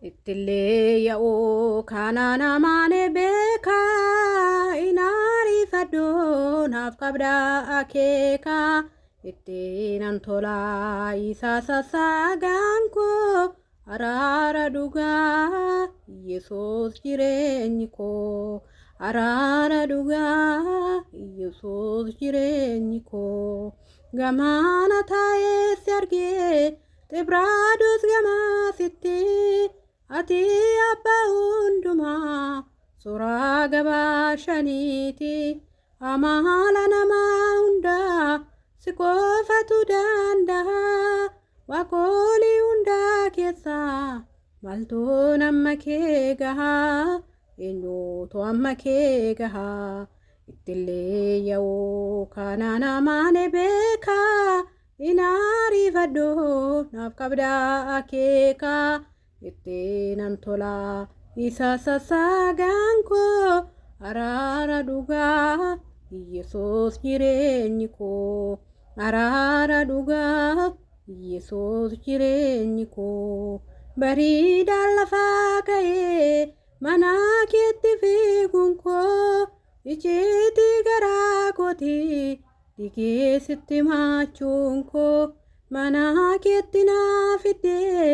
Ittillee yaa'oo kanaan amaane beeka inaari fadhoo naaf qabdaa akeeka ittiin tolaa isaa sassaagaan koo araara dhugaa Yesuus jireenyi koo araara dhugaa Yesuus jireenyi koo gamaana taa'ee si argee Xibraados gamaasitti ati abbaa hundumaa suuraa gabaashaniiti amala namaa hundaa si qofatu danda'a waaqolii hundaa keessaa maaltu amma kee gahaa eenyuutu amma kee gahaa ittillee yaa'oo kanaan amaane beeka inaari fadhoo naaf qabdaa akeeka ittiin tolaa isaa sassaagaan koo araara dhugaa Yesuus jireenyi koo araara dhugaa Yesuus jireenyi koo bariidhaan lafaa ka'ee mana keetti fiiguun koo icciitii garaa kootii dhigeessitti maachuun koo mana keetti naa fiddee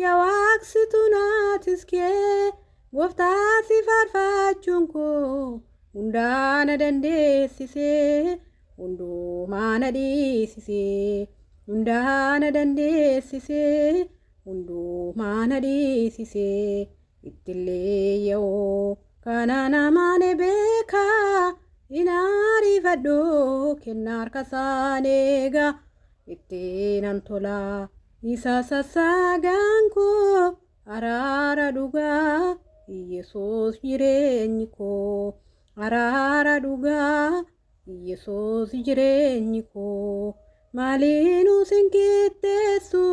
yaa waaqsitu naatis kee gooftaa si faarfachuun koo hundaa na dandeessisee hundumaa na dhiisisee hundaa na dandeessisee hundumaa na dhiisisee ittillee yaa'oo kanaan amaane beeka inaari fadhoo kennaa harka isaan eega ittiin tolaa isaa sassaagaan koo araara dhugaa Yesuus jireenyi koo araara dhugaa Yesuus jireenyi koo maaliinuu sin qixxeessu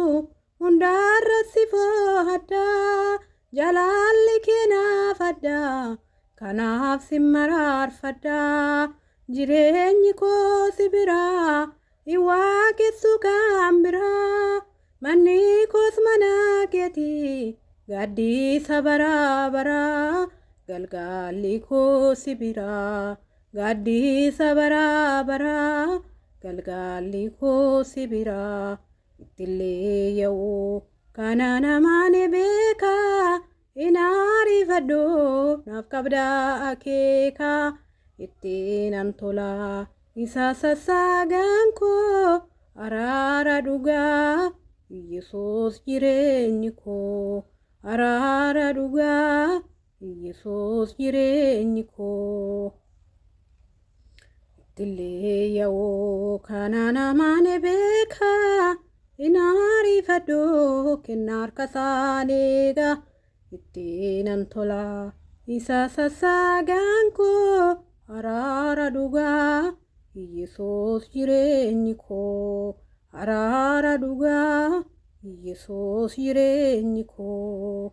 hundaarra si fo'adhaa jaalalli kee naaf addaa kanaaf sin maraarfadhaa jireenyi koo si biraa hin waaqessu kan biraa manni koos mana keetii gaaddisa baraa baraa galgalli koo si biraa gaaddisa baraa baraa galgalli koo si biraa ittillee yaa'oo kanaan amaane beeka inaari fadhoo naaf qabdaa akeeka ittiin tolaa isaa sassaagaan koo araara dhugaa Yesuus jireenyi koo araara dhugaa Yesuus jireenyi koo ittillee yaa'oo kanaan amaane beeka inaari fadhoo kennaa harka isaan eega ittiin tolaa isaa sassaagaan koo araara dhugaa Yesuus jireenyi koo araara dhugaa Yesuus jireenyi koo